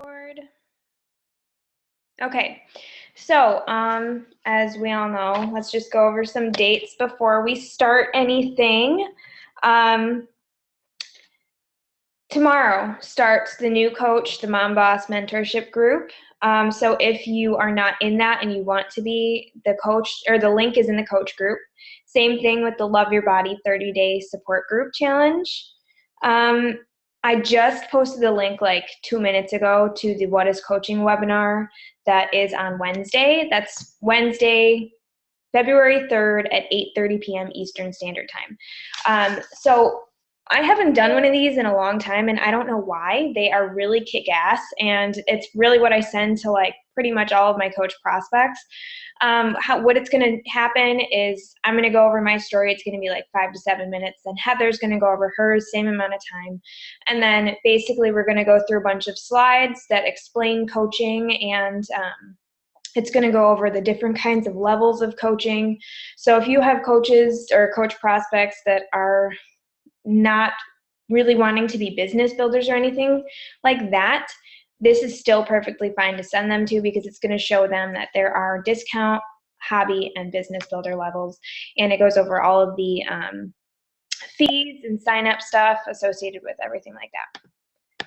Board. Okay, so as we all know, let's just go over some dates before we start anything. Tomorrow starts the new coach, the Mom Boss Mentorship Group. So if you are not in that and you want to be the coach, or the link is in the coach group. Same thing with the Love Your Body 30-Day Support Group Challenge. I just posted the link like 2 minutes ago to the What is Coaching webinar that is on Wednesday. That's Wednesday, February 3rd at 8:30 p.m. Eastern Standard Time. So I haven't done one of these in a long time, and I don't know why. They are really kick-ass, and it's really what I send to like pretty much all of my coach prospects. What it's going to happen is I'm going to go over my story. It's going to be like 5 to 7 minutes. Then Heather's going to go over hers, same amount of time. And then basically we're going to go through a bunch of slides that explain coaching, and it's going to go over the different kinds of levels of coaching. So if you have coaches or coach prospects that are not really wanting to be business builders or anything like that, this is still perfectly fine to send them to, because it's going to show them that there are discount, hobby, and business builder levels. And it goes over all of the fees and sign up stuff associated with everything like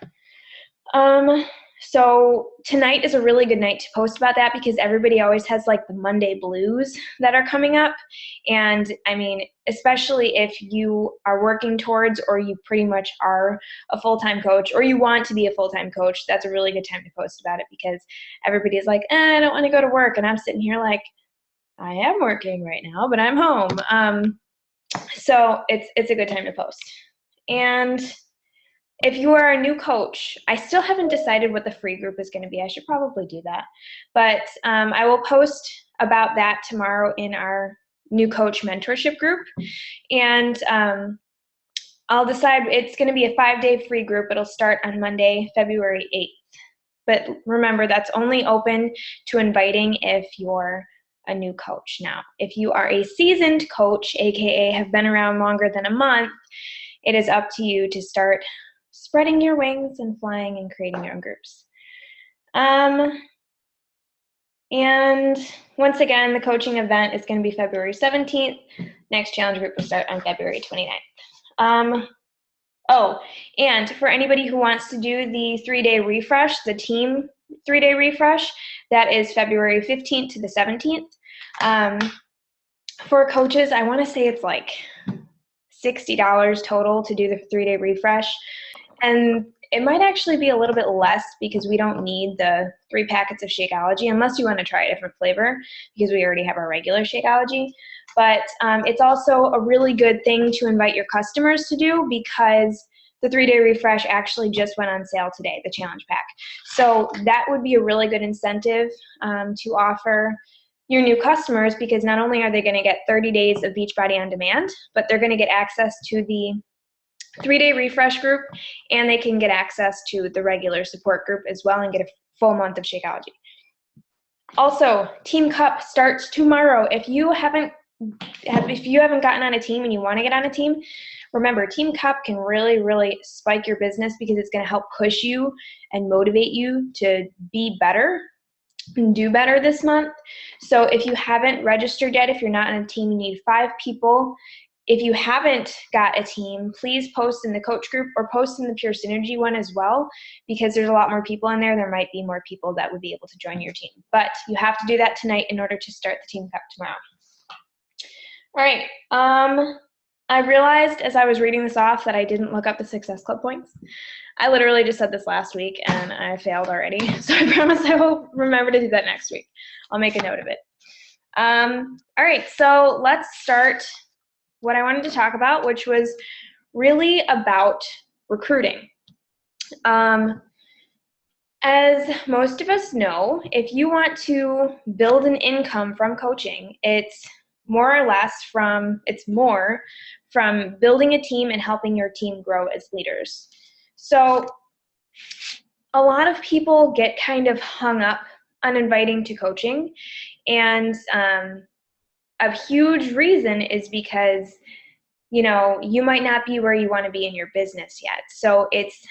that. So tonight is a really good night to post about that, because everybody always has like the Monday blues that are coming up. And I mean, especially if you are working towards, or you pretty much are a full-time coach, or you want to be a full-time coach, that's a really good time to post about it, because everybody is like, I don't want to go to work. And I'm sitting here like, I am working right now, but I'm home. So it's a good time to post. And if you are a new coach, I still haven't decided what the free group is going to be. I should probably do that. But I will post about that tomorrow in our new coach mentorship group. And I'll decide. It's going to be a 5-day free group. It'll start on Monday, February 8th. But remember, that's only open to inviting if you're a new coach. Now, if you are a seasoned coach, aka have been around longer than a month, it is up to you to start spreading your wings and flying and creating your own groups. And once again, the coaching event is going to be February 17th. Next challenge group will start on February 29th. Oh, and for anybody who wants to do the 3-day refresh, the team 3-day refresh, that is February 15th to the 17th. For coaches, I want to say it's like $60 total to do the 3-day refresh. And it might actually be a little bit less, because we don't need the 3 packets of Shakeology unless you want to try a different flavor, because we already have our regular Shakeology. But it's also a really good thing to invite your customers to do, because the 3-day refresh actually just went on sale today, the challenge pack. So that would be a really good incentive to offer your new customers, because not only are they going to get 30 days of Beachbody On Demand, but they're going to get access to the 3-day refresh group, and they can get access to the regular support group as well and get a full month of Shakeology. Also, Team Cup starts tomorrow. If you haven't gotten on a team and you want to get on a team, remember, Team Cup can really, really spike your business, because it's going to help push you and motivate you to be better and do better this month. So if you haven't registered yet, if you're not on a team, you need 5 people. If you haven't got a team, please post in the coach group or post in the Pure Synergy one as well, because there's a lot more people in there. There might be more people that would be able to join your team. But you have to do that tonight in order to start the Team Cup tomorrow. All right. I realized as I was reading this off that I didn't look up the Success Club points. I literally just said this last week, and I failed already. So I promise I will remember to do that next week. I'll make a note of it. All right. So let's start what I wanted to talk about, which was really about recruiting. As most of us know, if you want to build an income from coaching, it's more from building a team and helping your team grow as leaders. So a lot of people get kind of hung up on inviting to coaching, and a huge reason is because, you know, you might not be where you want to be in your business yet. So it's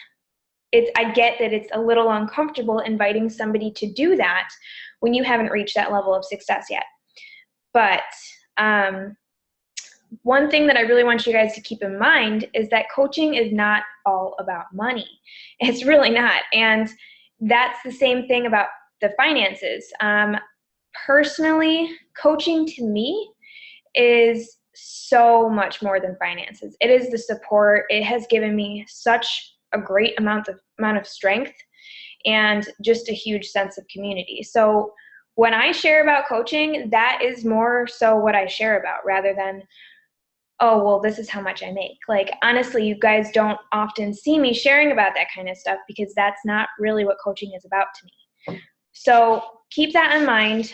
I get that it's a little uncomfortable inviting somebody to do that when you haven't reached that level of success yet. But one thing that I really want you guys to keep in mind is that coaching is not all about money. It's really not. And that's the same thing about the finances. Personally, coaching to me is so much more than finances. It is the support. It has given me such a great amount of strength and just a huge sense of community. So when I share about coaching, that is more so what I share about, rather than, oh, well, this is how much I make. Like, honestly, you guys don't often see me sharing about that kind of stuff because that's not really what coaching is about to me. So keep that in mind.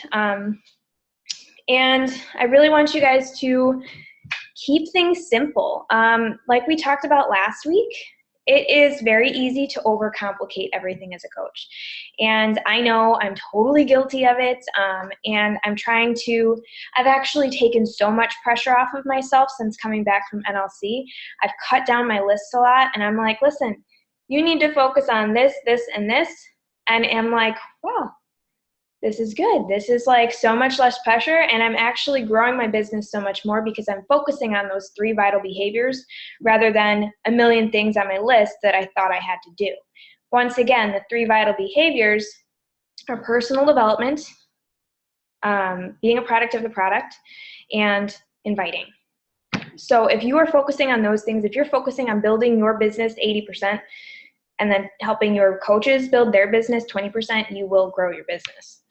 And I really want you guys to keep things simple. Like we talked about last week, it is very easy to overcomplicate everything as a coach. And I know I'm totally guilty of it. And I've actually taken so much pressure off of myself since coming back from NLC. I've cut down my list a lot, and I'm like, listen, you need to focus on this, this, and this. And I'm like, wow, this is good. This is like so much less pressure, and I'm actually growing my business so much more because I'm focusing on those 3 vital behaviors rather than a million things on my list that I thought I had to do. Once again, the 3 vital behaviors are personal development, being a product of the product, and inviting. So if you are focusing on those things, if you're focusing on building your business 80% and then helping your coaches build their business 20%, you will grow your business.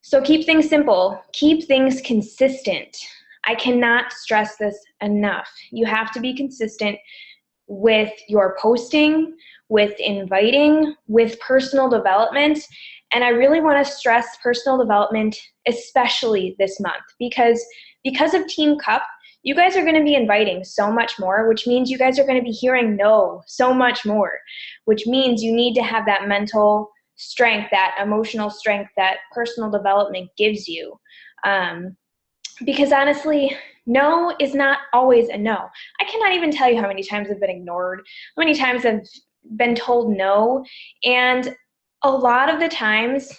So keep things simple. Keep things consistent. I cannot stress this enough. You have to be consistent with your posting, with inviting, with personal development. And I really want to stress personal development, especially this month, because of Team Cup, you guys are going to be inviting so much more, which means you guys are going to be hearing no so much more, which means you need to have that mental strength, that emotional strength that personal development gives you. Because honestly, no is not always a no. I cannot even tell you how many times I've been ignored, how many times I've been told no, and a lot of the times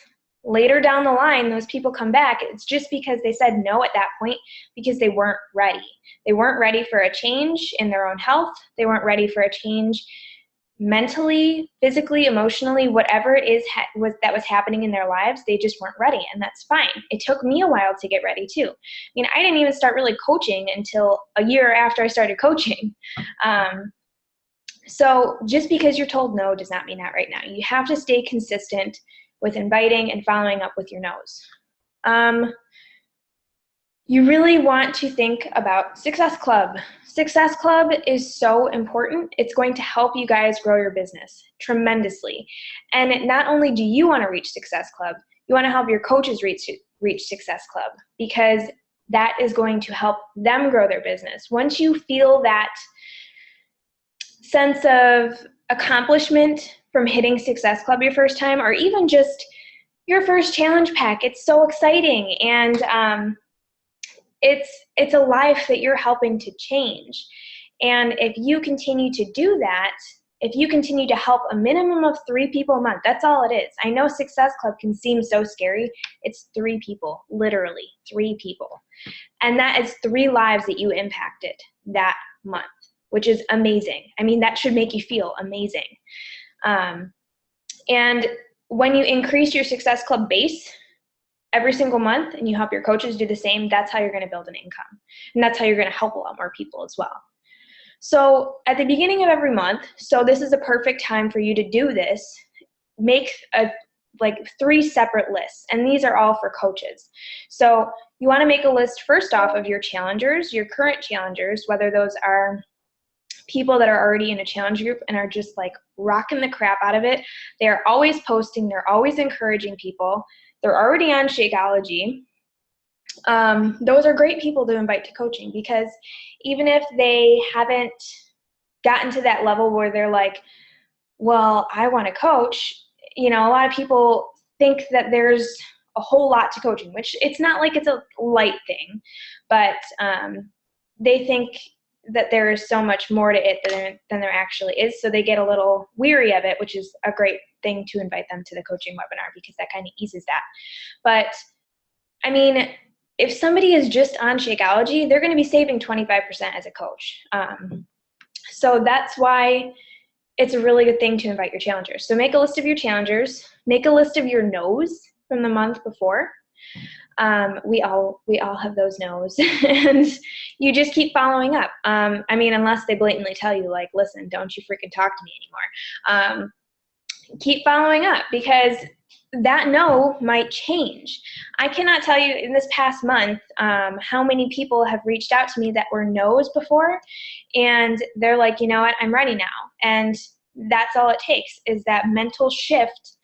later down the line, those people come back. It's just because they said no at that point because they weren't ready. They weren't ready for a change in their own health. They weren't ready for a change mentally, physically, emotionally, whatever it is that was happening in their lives. They just weren't ready, and that's fine. It took me a while to get ready too. I mean, I didn't even start really coaching until a year after I started coaching. So just because you're told no does not mean that right now. You have to stay consistent with inviting and following up with your no's. You really want to think about Success Club. Success Club is so important. It's going to help you guys grow your business tremendously. And not only do you want to reach Success Club, you want to help your coaches reach Success Club, because that is going to help them grow their business. Once you feel that sense of accomplishment from hitting Success Club your first time, or even just your first challenge pack, it's so exciting, and it's a life that you're helping to change. And if you continue to do that, if you continue to help a minimum of 3 people a month, that's all it is. I know Success Club can seem so scary. It's 3 people, literally 3 people. And that is 3 lives that you impacted that month, which is amazing. I mean, that should make you feel amazing. And when you increase your Success Club base every single month and you help your coaches do the same, that's how you're going to build an income. And that's how you're going to help a lot more people as well. So at the beginning of every month, so this is a perfect time for you to do this, make 3 separate lists. And these are all for coaches. So you want to make a list first off of your challengers, your current challengers, whether those are people that are already in a challenge group and are just like rocking the crap out of it. They are always posting. They're always encouraging people. They're already on Shakeology. Those are great people to invite to coaching, because even if they haven't gotten to that level where they're like, well, I want to coach, a lot of people think that there's a whole lot to coaching, which it's not like it's a light thing, but they think that there is so much more to it than there actually is. So they get a little weary of it, which is a great thing to invite them to the coaching webinar, because that kind of eases that. But I mean, if somebody is just on Shakeology, they're going to be saving 25% as a coach. So that's why it's a really good thing to invite your challengers. So make a list of your challengers, make a list of your no's from the month before. We all have those no's, and you just keep following up. I mean, unless they blatantly tell you, like, listen, don't you freaking talk to me anymore. Keep following up, because that no might change. I cannot tell you in this past month how many people have reached out to me that were no's before, and they're like, you know what, I'm ready now. And that's all it takes, is that mental shift.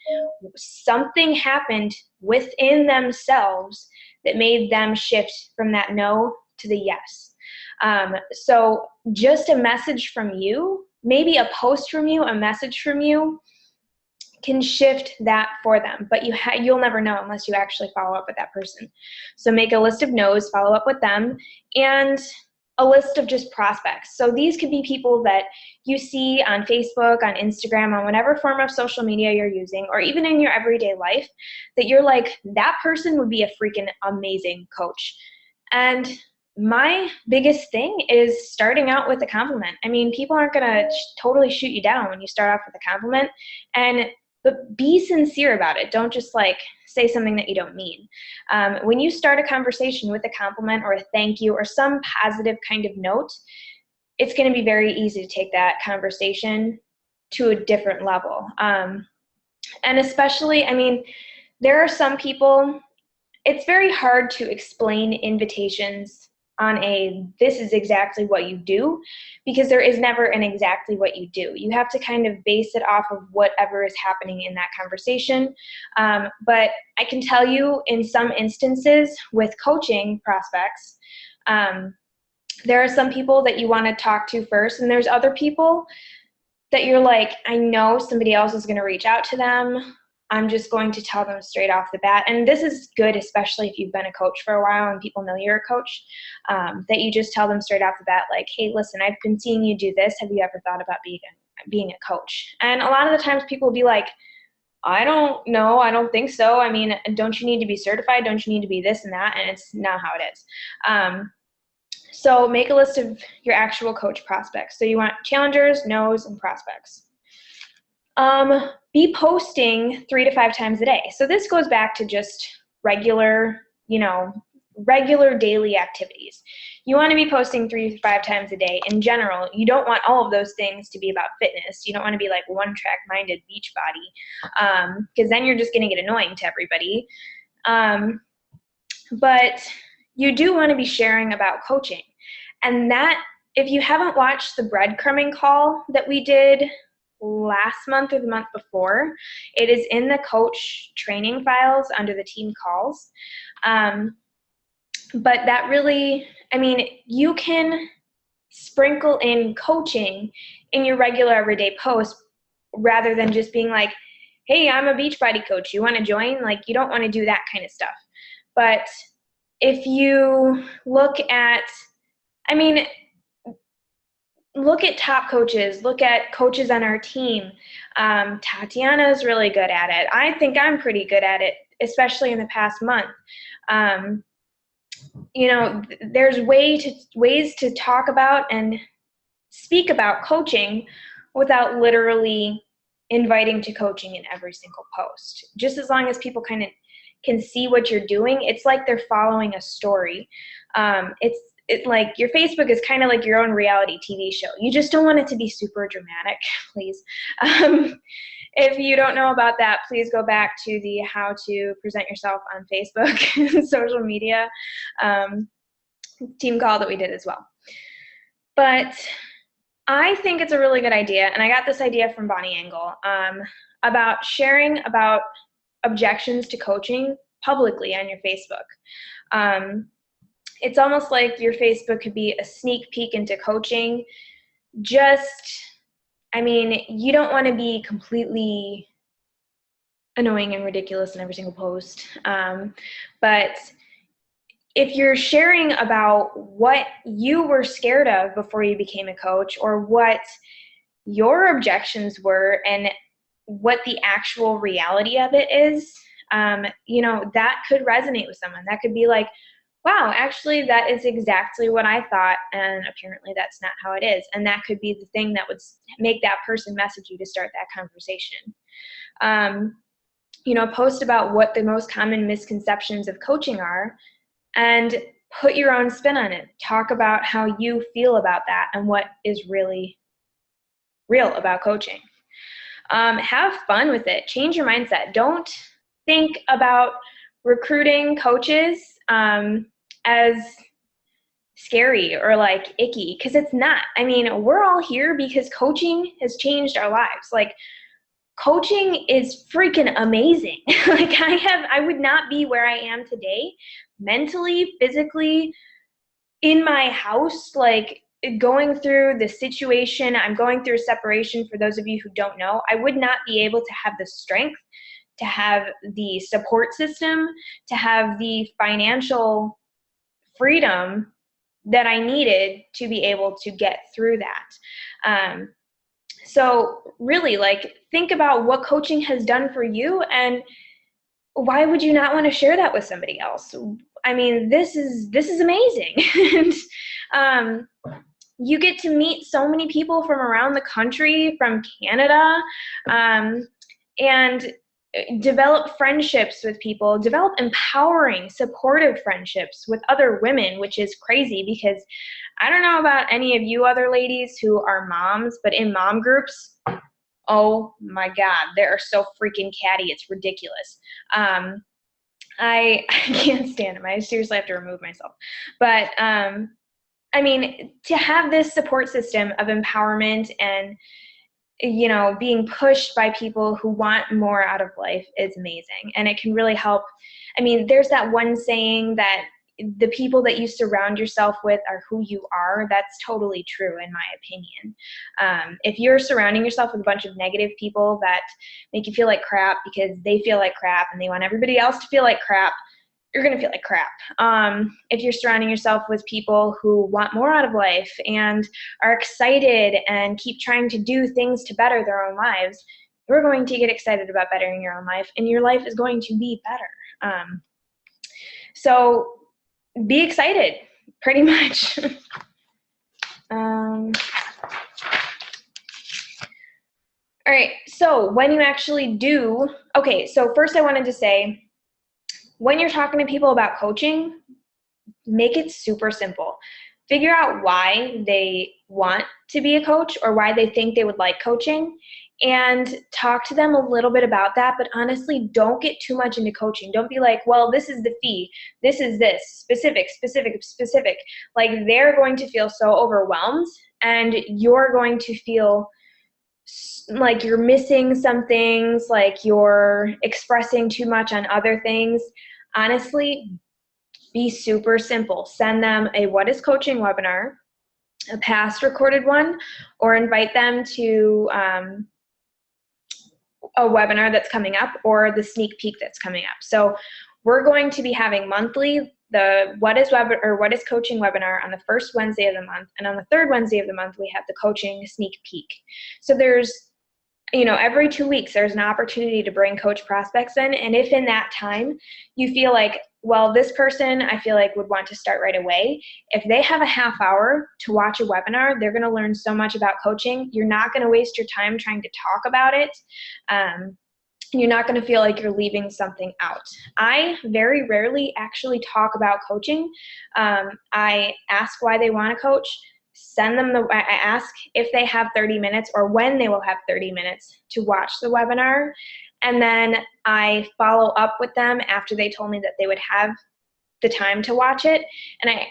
Something happened within themselves that made them shift from that no to the yes. So just a message from you, maybe a post from you, a message from you, can shift that for them, but you'll never know unless you actually follow up with that person. So make a list of no's, follow up with them, and a list of just prospects. So these could be people that you see on Facebook, on Instagram, on whatever form of social media you're using, or even in your everyday life, that you're like, that person would be a freaking amazing coach. And my biggest thing is starting out with a compliment. I mean, people aren't going to totally shoot you down when you start off with a compliment, but be sincere about it. Don't just like say something that you don't mean. When you start a conversation with a compliment or a thank you or some positive kind of note, it's going to be very easy to take that conversation to a different level. And especially, I mean, there are some people, it's very hard to explain invitations on this is exactly what you do, because there is never an exactly what you do. You have to kind of base it off of whatever is happening in that conversation. But I can tell you, in some instances with coaching prospects, there are some people that you want to talk to first, and there's other people that you're like, I know somebody else is going to reach out to them. I'm just going to tell them straight off the bat. And this is good, especially if you've been a coach for a while and people know you're a coach, that you just tell them straight off the bat, like, hey, listen, I've been seeing you do this. Have you ever thought about being a coach? And a lot of the times people will be like, I don't know. I don't think so. I mean, don't you need to be certified? Don't you need to be this and that? And it's not how it is. So make a list of your actual coach prospects. So you want challengers, no's, and prospects. Be posting 3 to 5 times a day. So this goes back to just regular daily activities. You want to be posting 3 to 5 times a day in general. You don't want all of those things to be about fitness. You don't want to be like one-track minded beach body, because then you're just going to get annoying to everybody. But you do want to be sharing about coaching. And that, if you haven't watched the breadcrumbing call that we did last month or the month before, it is in the coach training files under the team calls. But that really, I mean, you can sprinkle in coaching in your regular everyday post rather than just being like, hey, I'm a Beachbody coach. You want to join? Like, you don't want to do that kind of stuff. But if you look at, I mean, look at top coaches, look at coaches on our team. Tatiana is really good at it. I think I'm pretty good at it, especially in the past month. There's ways to talk about and speak about coaching without literally inviting to coaching in every single post. Just as long as people kind of can see what you're doing, it's like they're following a story. It's like your Facebook is kind of like your own reality TV show. You just don't want it to be super dramatic, please. If you don't know about that, please go back to the how to present yourself on Facebook and social media team call that we did as well. But I think it's a really good idea, and I got this idea from Bonnie Engel, about sharing about objections to coaching publicly on your Facebook. It's almost like your Facebook could be a sneak peek into coaching. You don't want to be completely annoying and ridiculous in every single post. But if you're sharing about what you were scared of before you became a coach, or what your objections were and what the actual reality of it is, that could resonate with someone. That could be like, wow, actually, that is exactly what I thought, and apparently that's not how it is. And that could be the thing that would make that person message you to start that conversation. Post about what the most common misconceptions of coaching are, and put your own spin on it. Talk about how you feel about that and what is really real about coaching. Have fun with it. Change your mindset. Don't think about recruiting coaches as scary or like icky, because it's not. I mean, we're all here because coaching has changed our lives. Like, coaching is freaking amazing. Like, I would not be where I am today, mentally, physically, in my house, like going through the situation I'm going through, separation. For those of you who don't know, I would not be able to have the strength, to have the support system, to have the financial freedom that I needed to be able to get through that. So really, like, think about what coaching has done for you, and why would you not want to share that with somebody else? I mean, this is amazing. And you get to meet so many people from around the country, from Canada, and develop friendships with people, develop empowering, supportive friendships with other women, which is crazy, because I don't know about any of you other ladies who are moms, but in mom groups, oh my God, they are so freaking catty. It's ridiculous. I can't stand them. I seriously have to remove myself. But I mean, to have this support system of empowerment and being pushed by people who want more out of life is amazing. And it can really help. I mean, there's that one saying that the people that you surround yourself with are who you are. That's totally true, in my opinion. If you're surrounding yourself with a bunch of negative people that make you feel like crap because they feel like crap and they want everybody else to feel like crap, you're going to feel like crap. If you're surrounding yourself with people who want more out of life and are excited and keep trying to do things to better their own lives, you're going to get excited about bettering your own life, and your life is going to be better. So be excited, pretty much. All right, so when you actually do, okay, so first I wanted to say, when you're talking to people about coaching, make it super simple. Figure out why they want to be a coach or why they think they would like coaching, and talk to them a little bit about that. But honestly, don't get too much into coaching. Don't be like, well, this is the fee. This is this, specific. Like, they're going to feel so overwhelmed, and you're going to feel like you're missing some things, like you're expressing too much on other things. Honestly, be super simple. Send them a What is Coaching webinar, a past recorded one, or invite them to a webinar that's coming up, or the sneak peek that's coming up. So we're going to be having monthly the What is Coaching webinar on the first Wednesday of the month, and on the third Wednesday of the month we have the coaching sneak peek. So there's every 2 weeks there's an opportunity to bring coach prospects in, and if in that time you feel like, well, this person I feel like would want to start right away, if they have a half hour to watch a webinar, they're going to learn so much about coaching. You're not going to waste your time trying to talk about it. You're not going to feel like you're leaving something out. I very rarely actually talk about coaching. I ask why they want to coach. I ask if they have 30 minutes or when they will have 30 minutes to watch the webinar. And then I follow up with them after they told me that they would have the time to watch it. And I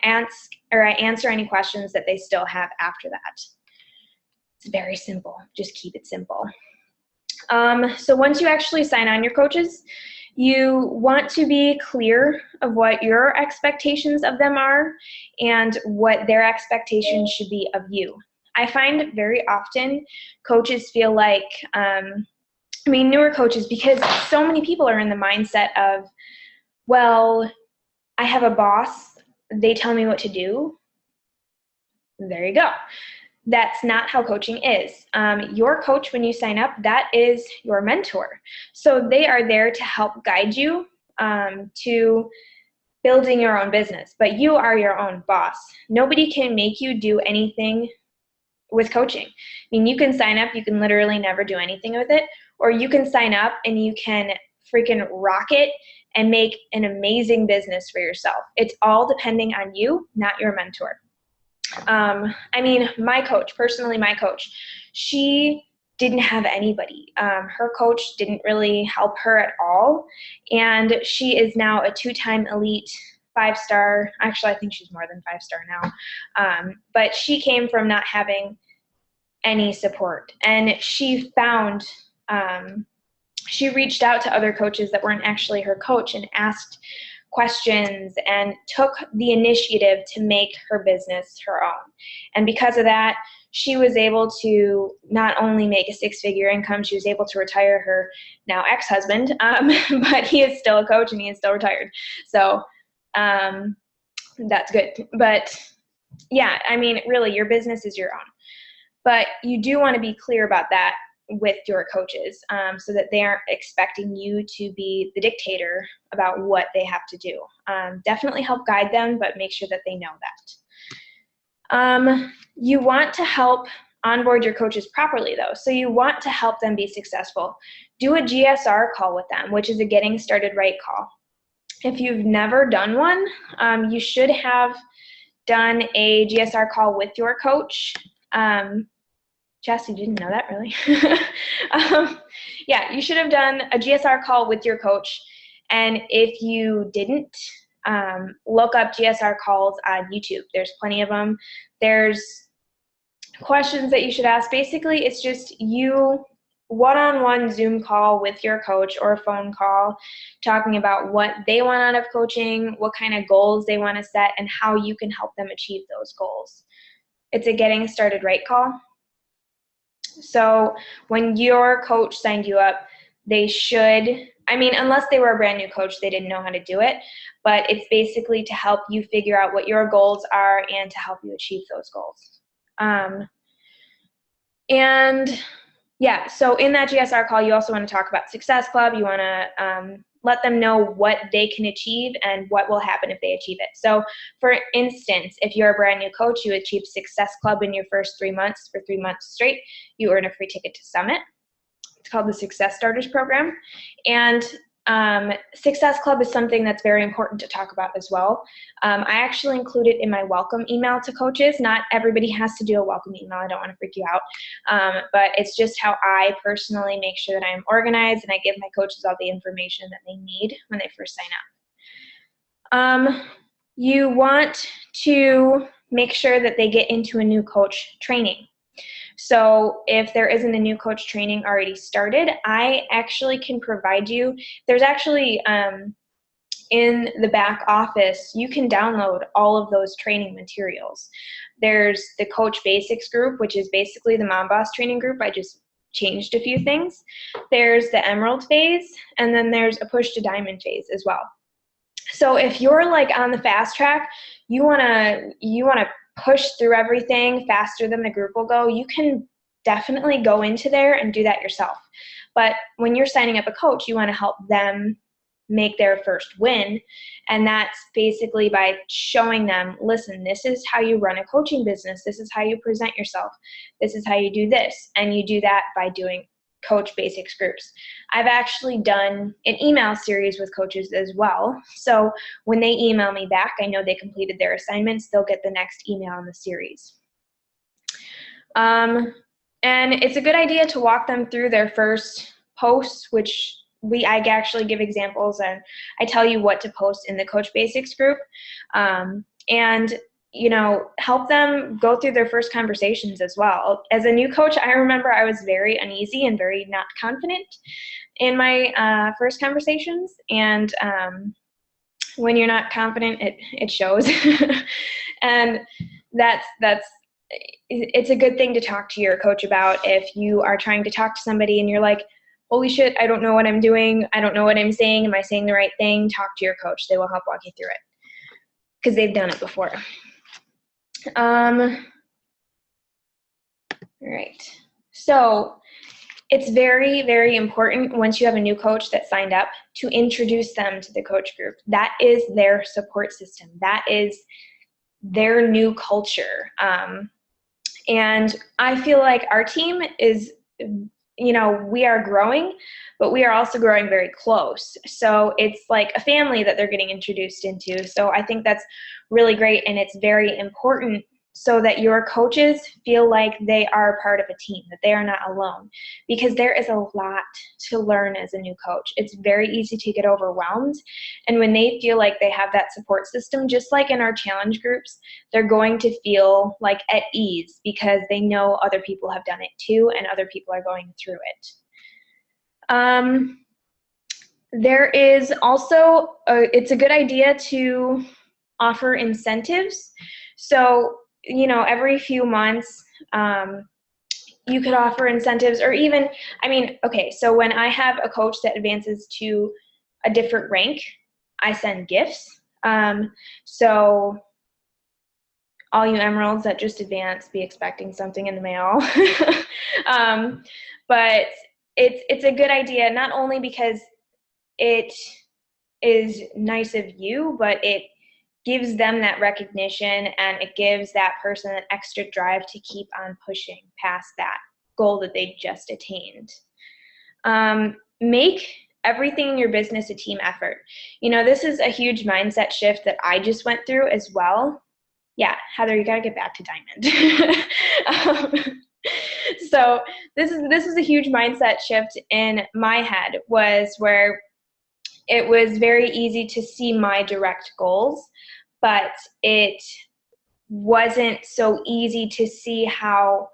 answer any questions that they still have after that. It's very simple. Just keep it simple. So once you actually sign on your coaches, you want to be clear of what your expectations of them are and what their expectations should be of you. I find very often coaches feel like, newer coaches, because so many people are in the mindset of, well, I have a boss, they tell me what to do. There you go. That's not how coaching is. Your coach, when you sign up, that is your mentor. So they are there to help guide you to building your own business, but you are your own boss. Nobody can make you do anything with coaching. I mean, you can sign up, you can literally never do anything with it, or you can sign up and you can freaking rock it and make an amazing business for yourself. It's all depending on you, not your mentor. I mean, my coach, she didn't have anybody. Her coach didn't really help her at all. And she is now a 2-time elite 5-star. Actually, I think she's more than 5-star now. But she came from not having any support. And she found, she reached out to other coaches that weren't actually her coach and asked questions and took the initiative to make her business her own. And because of that, she was able to not only make a 6-figure income, she was able to retire her now ex-husband, but he is still a coach and he is still retired. So that's good. But yeah, I mean, really, your business is your own. But you do want to be clear about that with your coaches so that they aren't expecting you to be the dictator about what they have to do. Definitely help guide them, but make sure that they know that. You want to help onboard your coaches properly, though. So you want to help them be successful. Do a GSR call with them, which is a getting started right call. If you've never done one, you should have done a GSR call with your coach. Jess, you didn't know that, really? Yeah, you should have done a GSR call with your coach. And if you didn't, look up GSR calls on YouTube. There's plenty of them. There's questions that you should ask. Basically, it's just you one-on-one Zoom call with your coach or a phone call talking about what they want out of coaching, what kind of goals they want to set, and how you can help them achieve those goals. It's a getting started right call. So when your coach signed you up, they should, I mean, unless they were a brand new coach, they didn't know how to do it, but it's basically to help you figure out what your goals are and to help you achieve those goals. And yeah, so in that GSR call, you also want to talk about Success Club. You want to let them know what they can achieve and what will happen if they achieve it. So for instance, if you're a brand new coach, you achieve Success Club in your first 3 months for 3 months straight, you earn a free ticket to Summit. It's called the Success Starters Program. And Success Club is something that's very important to talk about as well. I actually include it in my welcome email to coaches. Not everybody has to do a welcome email. I don't want to freak you out. But it's just how I personally make sure that I'm organized and I give my coaches all the information that they need when they first sign up. You want to make sure that they get into a new coach training. So if there isn't a new coach training already started, I actually can provide you. There's actually in the back office, you can download all of those training materials. There's the Coach Basics group, which is basically the Mom Boss training group. I just changed a few things. There's the Emerald phase, and then there's a Push to Diamond phase as well. So if you're like on the fast track, you wanna push through everything faster than the group will go, you can definitely go into there and do that yourself. But when you're signing up a coach, you want to help them make their first win. And that's basically by showing them, listen, this is how you run a coaching business. This is how you present yourself. This is how you do this. And you do that by doing Coach Basics groups. I've actually done an email series with coaches as well. So when they email me back, I know they completed their assignments. They'll get the next email in the series. And it's a good idea to walk them through their first posts, which I actually give examples and I tell you what to post in the Coach Basics group. And you know, help them go through their first conversations as well. As a new coach, I remember I was very uneasy and very not confident in my first conversations. And when you're not confident, it shows. And it's a good thing to talk to your coach about if you are trying to talk to somebody and you're like, holy shit, I don't know what I'm doing. I don't know what I'm saying. Am I saying the right thing? Talk to your coach. They will help walk you through it. because they've done it before. All right. So it's very, very important once you have a new coach that signed up to introduce them to the coach group. That is their support system. That is their new culture. And I feel like our team is, we are growing, but we are also growing very close. So it's like a family that they're getting introduced into. So I think that's really great, and it's very important so that your coaches feel like they are part of a team, that they are not alone, because there is a lot to learn as a new coach. It's very easy to get overwhelmed, and when they feel like they have that support system, just like in our challenge groups, they're going to feel like at ease because they know other people have done it too, and other people are going through it. There is also, it's a good idea to offer incentives. So, every few months, you could offer incentives, or even, okay, so when I have a coach that advances to a different rank, I send gifts. So all you emeralds that just advance, be expecting something in the mail. But it's a good idea, not only because it is nice of you, but it gives them that recognition, and it gives that person an extra drive to keep on pushing past that goal that they just attained. Make everything in your business a team effort. This is a huge mindset shift that I just went through as well. Yeah, Heather, you gotta get back to diamond. So this is a huge mindset shift in my head, was where it was very easy to see my direct goals, but it wasn't so easy to see how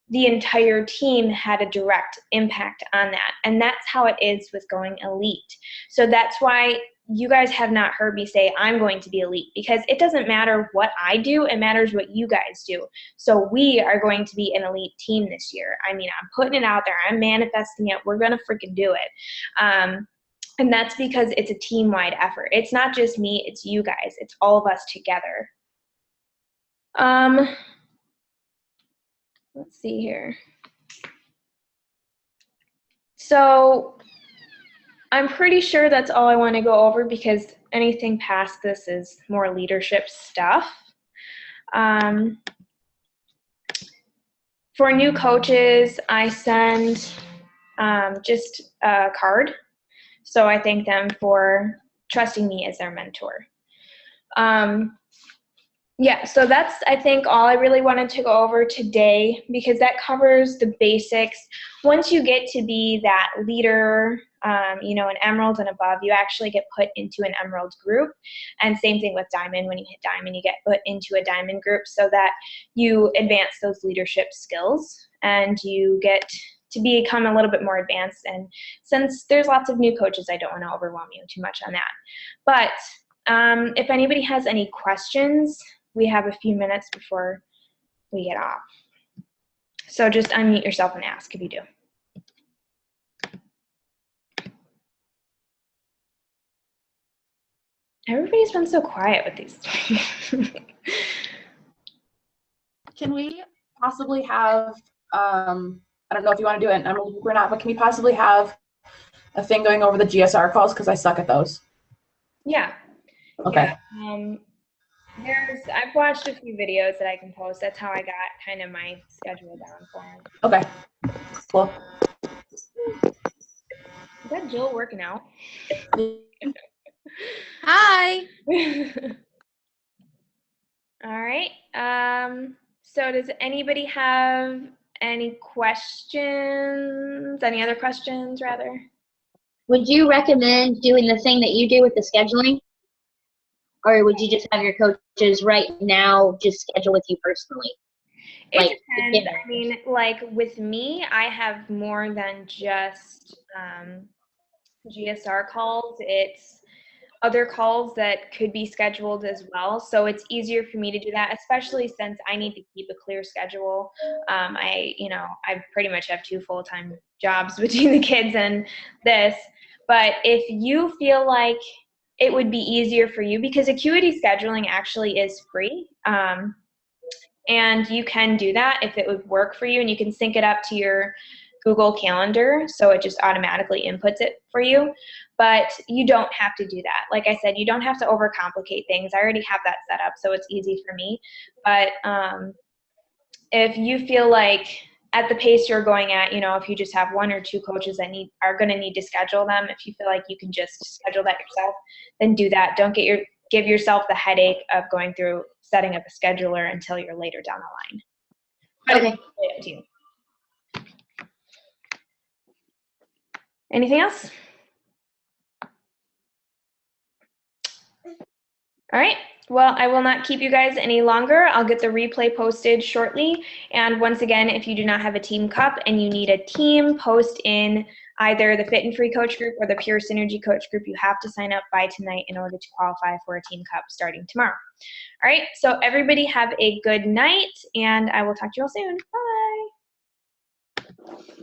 the entire team had a direct impact on that. And that's how it is with going elite. So that's why you guys have not heard me say I'm going to be elite, because it doesn't matter what I do, it matters what you guys do. So we are going to be an elite team this year. I'm putting it out there, I'm manifesting it, we're gonna freaking do it. And that's because it's a team-wide effort. It's not just me, it's you guys, it's all of us together. Let's see here. So I'm pretty sure that's all I want to go over, because anything past this is more leadership stuff. For new coaches, I send just a card. So I thank them for trusting me as their mentor. Yeah, so that's, I think, all I really wanted to go over today, because that covers the basics. Once you get to be that leader, an emerald and above, you actually get put into an emerald group. And same thing with diamond. When you hit diamond, you get put into a diamond group so that you advance those leadership skills and you get to become a little bit more advanced. And since there's lots of new coaches, I don't want to overwhelm you too much on that. But if anybody has any questions, we have a few minutes before we get off. So just unmute yourself and ask if you do. Everybody's been so quiet with these. Can we possibly have, I don't know if you want to do it in Emerald or not, but can we possibly have a thing going over the GSR calls? Because I suck at those. Yeah. Okay. Yeah. I've watched a few videos that I can post. That's how I got kind of my schedule down for them. Okay. Cool. Is that Jill working out? Hi. All right. So does anybody have any questions? Any other questions, rather? Would you recommend doing the thing that you do with the scheduling? Or would you just have your coaches right now just schedule with you personally? It depends. I mean, like with me, I have more than just GSR calls. It's other calls that could be scheduled as well. So it's easier for me to do that, especially since I need to keep a clear schedule. I pretty much have 2 full-time jobs between the kids and this. But if you feel like it would be easier for you, because Acuity scheduling actually is free. And you can do that if it would work for you, and you can sync it up to your Google Calendar, so it just automatically inputs it for you. But you don't have to do that. Like I said, you don't have to overcomplicate things. I already have that set up, so it's easy for me. But if you feel like at the pace you're going at, if you just have 1 or 2 coaches that are going to need to schedule them, if you feel like you can just schedule that yourself, then do that. Don't give yourself the headache of going through setting up a scheduler until you're later down the line. But Okay. it's really up to you. Anything else? All right. Well, I will not keep you guys any longer. I'll get the replay posted shortly. And once again, if you do not have a team cup and you need a team, post in either the Fit and Free coach group or the Pure Synergy coach group. You have to sign up by tonight in order to qualify for a team cup starting tomorrow. All right. So everybody have a good night, and I will talk to you all soon. Bye.